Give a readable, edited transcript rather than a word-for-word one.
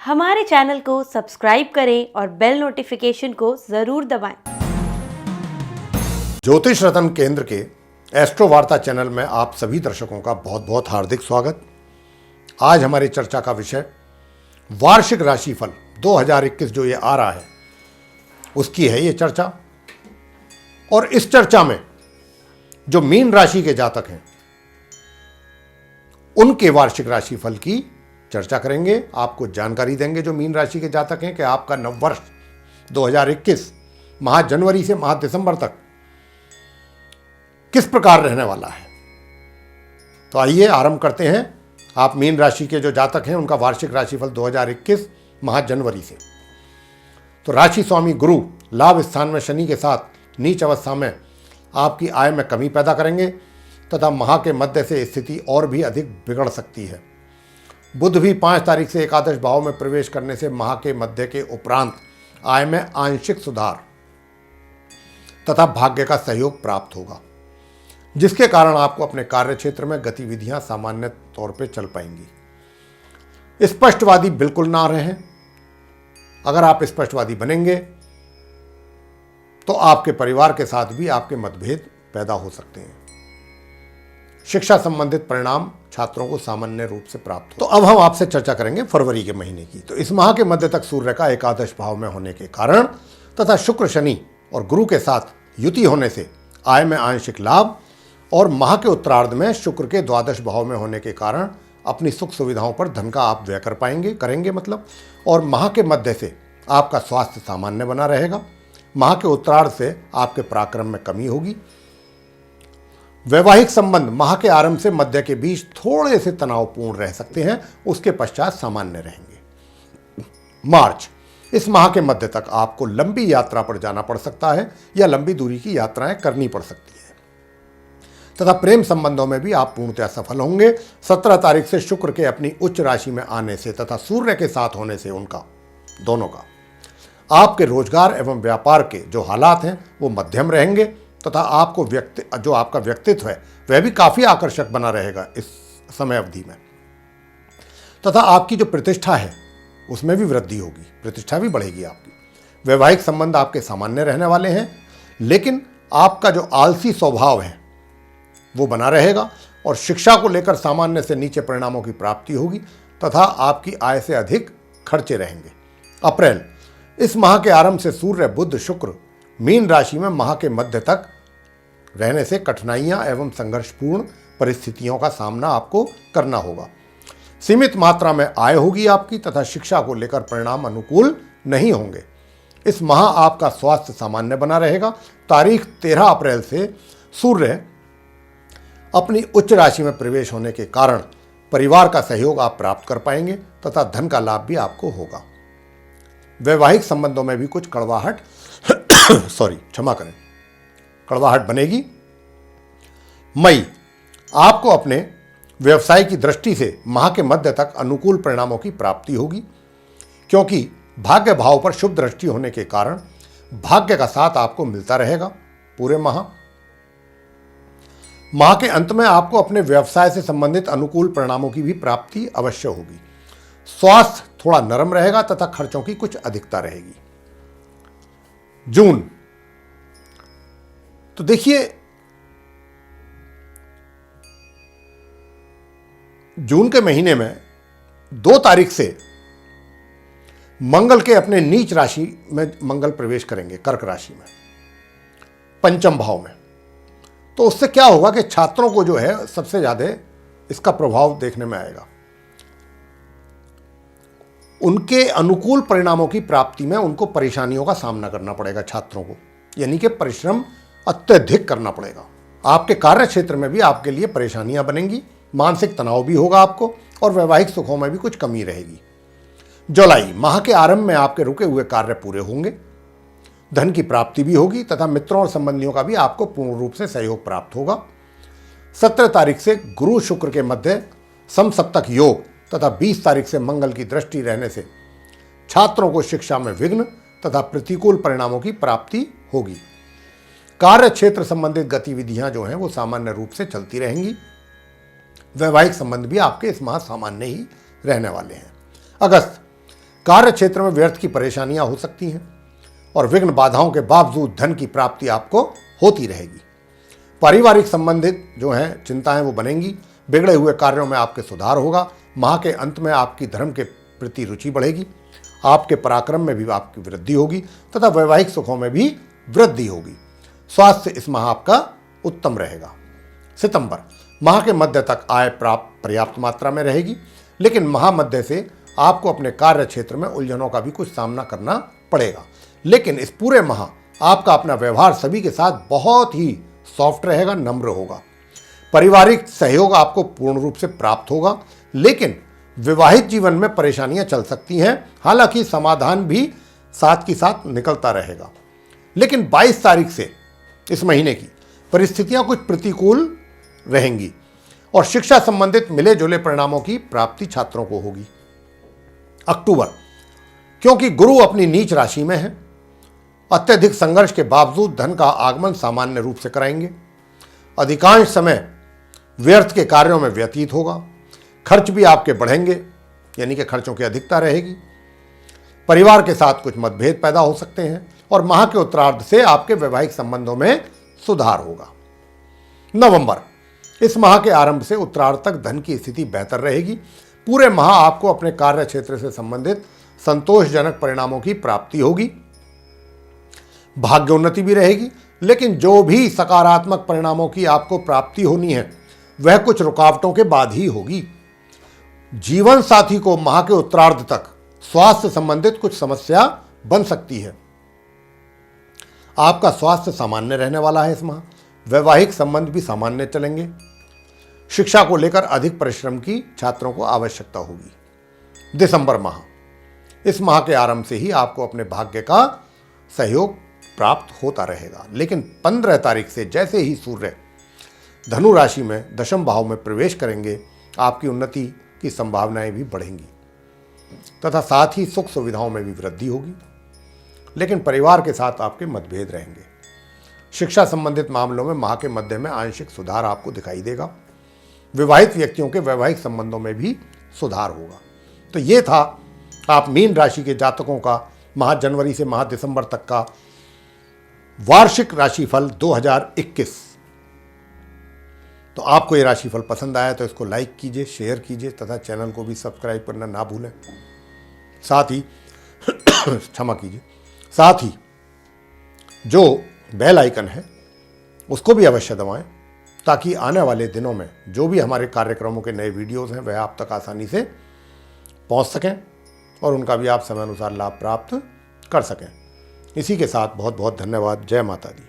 हमारे चैनल को सब्सक्राइब करें और बेल नोटिफिकेशन को जरूर दबाएं। ज्योतिष रत्न केंद्र के एस्ट्रो वार्ता चैनल में आप सभी दर्शकों का बहुत बहुत हार्दिक स्वागत। आज हमारी चर्चा का विषय वार्षिक राशिफल 2021 जो ये आ रहा है उसकी है ये चर्चा। और इस चर्चा में जो मीन राशि के जातक हैं उनके वार्षिक राशिफल की चर्चा करेंगे। आपको जानकारी देंगे जो मीन राशि के जातक हैं कि आपका नववर्ष 2021 माह जनवरी से माह दिसंबर तक किस प्रकार रहने वाला है। तो आइए आरंभ करते हैं। आप मीन राशि के जो जातक हैं उनका वार्षिक राशिफल 2021 माह जनवरी से। तो राशि स्वामी गुरु लाभ स्थान में शनि के साथ नीच अवस्था में आपकी आय में कमी पैदा करेंगे तथा माह के मध्य से स्थिति और भी अधिक बिगड़ सकती है। बुध भी 5 तारीख से एकादश भाव में प्रवेश करने से माह के मध्य के उपरांत आय में आंशिक सुधार तथा भाग्य का सहयोग प्राप्त होगा, जिसके कारण आपको अपने कार्य क्षेत्र में गतिविधियां सामान्य तौर पे चल पाएंगी। स्पष्टवादी बिल्कुल ना रहें। अगर आप स्पष्टवादी बनेंगे तो आपके परिवार के साथ भी आपके मतभेद पैदा हो सकते हैं। शिक्षा संबंधित परिणाम छात्रों को सामान्य रूप से प्राप्त हो। तो अब हम आपसे चर्चा करेंगे फरवरी के महीने की। तो इस माह के मध्य तक सूर्य का एकादश भाव में होने के कारण तथा शुक्र शनि और गुरु के साथ युति होने से आय में आंशिक लाभ और माह के उत्तरार्ध में शुक्र के द्वादश भाव में होने के कारण अपनी सुख सुविधाओं पर धन का आप व्यय करेंगे और माह के मध्य से आपका स्वास्थ्य सामान्य बना रहेगा। माह के उत्तरार्ध से आपके पराक्रम में कमी होगी। वैवाहिक संबंध माह के आरंभ से मध्य के बीच थोड़े से तनावपूर्ण रह सकते हैं, उसके पश्चात सामान्य रहेंगे। मार्च, इस माह के मध्य तक आपको लंबी यात्रा पर जाना पड़ सकता है या लंबी दूरी की यात्राएं करनी पड़ सकती है तथा प्रेम संबंधों में भी आप पूर्णतः सफल होंगे। 17 तारीख से शुक्र के अपनी उच्च राशि में आने से तथा सूर्य के साथ होने से उनका दोनों का आपके रोजगार एवं व्यापार के जो हालात हैं वो मध्यम रहेंगे तथा आपको जो आपका व्यक्तित्व है वह भी काफी आकर्षक बना रहेगा इस समय अवधि में तथा आपकी जो प्रतिष्ठा है उसमें भी वृद्धि होगी, प्रतिष्ठा भी बढ़ेगी आपकी। वैवाहिक संबंध आपके सामान्य रहने वाले हैं, लेकिन आपका जो आलसी स्वभाव है वो बना रहेगा और शिक्षा को लेकर सामान्य से नीचे परिणामों की प्राप्ति होगी तथा आपकी आय से अधिक खर्चे रहेंगे। अप्रैल, इस माह के आरंभ से सूर्य बुध शुक्र मीन राशि में माह के मध्य तक रहने से कठिनाइयां एवं संघर्षपूर्ण परिस्थितियों का सामना आपको करना होगा। सीमित मात्रा में आय होगी आपकी तथा शिक्षा को लेकर परिणाम अनुकूल नहीं होंगे। इस माह आपका स्वास्थ्य सामान्य बना रहेगा। तारीख 13 अप्रैल से सूर्य अपनी उच्च राशि में प्रवेश होने के कारण परिवार का सहयोग आप प्राप्त कर पाएंगे तथा धन का लाभ भी आपको होगा। वैवाहिक संबंधों में भी कुछ कड़वाहट कड़वाहट बनेगी। मई, आपको अपने व्यवसाय की दृष्टि से माह के मध्य तक अनुकूल परिणामों की प्राप्ति होगी, क्योंकि भाग्य भाव पर शुभ दृष्टि होने के कारण भाग्य का साथ आपको मिलता रहेगा पूरे माह। माह के अंत में आपको अपने व्यवसाय से संबंधित अनुकूल परिणामों की भी प्राप्ति अवश्य होगी। स्वास्थ्य थोड़ा नरम रहेगा तथा खर्चों की कुछ अधिकता रहेगी। जून, तो देखिए जून के महीने में 2 तारीख से मंगल के अपने नीच राशि में मंगल प्रवेश करेंगे कर्क राशि में पंचम भाव में। तो उससे क्या होगा कि छात्रों को जो है सबसे ज्यादा इसका प्रभाव देखने में आएगा। उनके अनुकूल परिणामों की प्राप्ति में उनको परेशानियों का सामना करना पड़ेगा छात्रों को, यानी कि परिश्रम अत्यधिक करना पड़ेगा। आपके कार्य क्षेत्र में भी आपके लिए परेशानियां बनेंगी, मानसिक तनाव भी होगा आपको और वैवाहिक सुखों में भी कुछ कमी रहेगी। जुलाई, माह के आरंभ में आपके रुके हुए कार्य पूरे होंगे, धन की प्राप्ति भी होगी तथा मित्रों और संबंधियों का भी आपको पूर्ण रूप से सहयोग प्राप्त होगा। 17 तारीख से गुरु शुक्र के मध्य समसप्तक योग तथा 20 तारीख से मंगल की दृष्टि रहने से छात्रों को शिक्षा में विघ्न तथा प्रतिकूल परिणामों की प्राप्ति होगी। कार्य क्षेत्र संबंधित गतिविधियां जो हैं वो सामान्य रूप से चलती रहेंगी। वैवाहिक संबंध भी आपके इस माह सामान्य ही रहने वाले हैं। अगस्त, कार्य क्षेत्र में व्यर्थ की परेशानियां हो सकती हैं और विघ्न बाधाओं के बावजूद धन की प्राप्ति आपको होती रहेगी। पारिवारिक संबंधित जो हैं चिंताएं वो बनेंगी। बिगड़े हुए कार्यों में आपके सुधार होगा। माह के अंत में आपकी धर्म के प्रति रुचि बढ़ेगी। आपके पराक्रम में भी आपकी वृद्धि होगी तथा वैवाहिक सुखों में भी वृद्धि होगी। स्वास्थ्य इस माह आपका उत्तम रहेगा। सितंबर माह के मध्य तक आय प्राप्त पर्याप्त मात्रा में रहेगी, लेकिन माह मध्य से आपको अपने कार्य क्षेत्र में उलझनों का भी कुछ सामना करना पड़ेगा। लेकिन इस पूरे माह आपका अपना व्यवहार सभी के साथ बहुत ही सॉफ्ट रहेगा, नम्र होगा। पारिवारिक सहयोग आपको पूर्ण रूप से प्राप्त होगा, लेकिन विवाहित जीवन में परेशानियां चल सकती हैं। हालांकि समाधान भी साथ के साथ निकलता रहेगा। लेकिन 22 तारीख से इस महीने की परिस्थितियां कुछ प्रतिकूल रहेंगी और शिक्षा संबंधित मिले जुले परिणामों की प्राप्ति छात्रों को होगी। अक्टूबर, क्योंकि गुरु अपनी नीच राशि में है, अत्यधिक संघर्ष के बावजूद धन का आगमन सामान्य रूप से कराएंगे। अधिकांश समय व्यर्थ के कार्यों में व्यतीत होगा। खर्च भी आपके बढ़ेंगे, यानी कि खर्चों की अधिकता रहेगी। परिवार के साथ कुछ मतभेद पैदा हो सकते हैं और माह के उत्तरार्ध से आपके वैवाहिक संबंधों में सुधार होगा। नवंबर, इस माह के आरंभ से उत्तरार्ध तक धन की स्थिति बेहतर रहेगी। पूरे माह आपको अपने कार्य क्षेत्र से संबंधित संतोषजनक परिणामों की प्राप्ति होगी। भाग्योन्नति भी रहेगी, लेकिन जो भी सकारात्मक परिणामों की आपको प्राप्ति होनी है वह कुछ रुकावटों के बाद ही होगी। जीवन साथी को माह के उत्तरार्ध तक स्वास्थ्य संबंधित कुछ समस्या बन सकती है। आपका स्वास्थ्य सामान्य रहने वाला है इस माह। वैवाहिक संबंध भी सामान्य चलेंगे। शिक्षा को लेकर अधिक परिश्रम की छात्रों को आवश्यकता होगी। दिसंबर माह, इस माह के आरंभ से ही आपको अपने भाग्य का सहयोग प्राप्त होता रहेगा, लेकिन 15 तारीख से जैसे ही सूर्य धनु राशि में दशम भाव में प्रवेश करेंगे, आपकी उन्नति की संभावनाएं भी बढ़ेंगी तथा साथ ही सुख सुविधाओं में भी वृद्धि होगी। लेकिन परिवार के साथ आपके मतभेद रहेंगे। शिक्षा संबंधित मामलों में माह के मध्य में आंशिक सुधार आपको दिखाई देगा। विवाहित व्यक्तियों के वैवाहिक संबंधों में भी सुधार होगा। तो ये था आप मीन राशि के जातकों का माह जनवरी से माह दिसंबर तक का वार्षिक राशिफल 2021। तो आपको ये राशिफल पसंद आया तो इसको लाइक कीजिए, शेयर कीजिए तथा चैनल को भी सब्सक्राइब करना ना भूलें। साथ ही क्षमा कीजिए, साथ ही जो बेल आइकन है उसको भी अवश्य दबाएं, ताकि आने वाले दिनों में जो भी हमारे कार्यक्रमों के नए वीडियोस हैं वह आप तक आसानी से पहुंच सकें और उनका भी आप समय अनुसार लाभ प्राप्त कर सकें। इसी के साथ बहुत बहुत धन्यवाद। जय माता दी।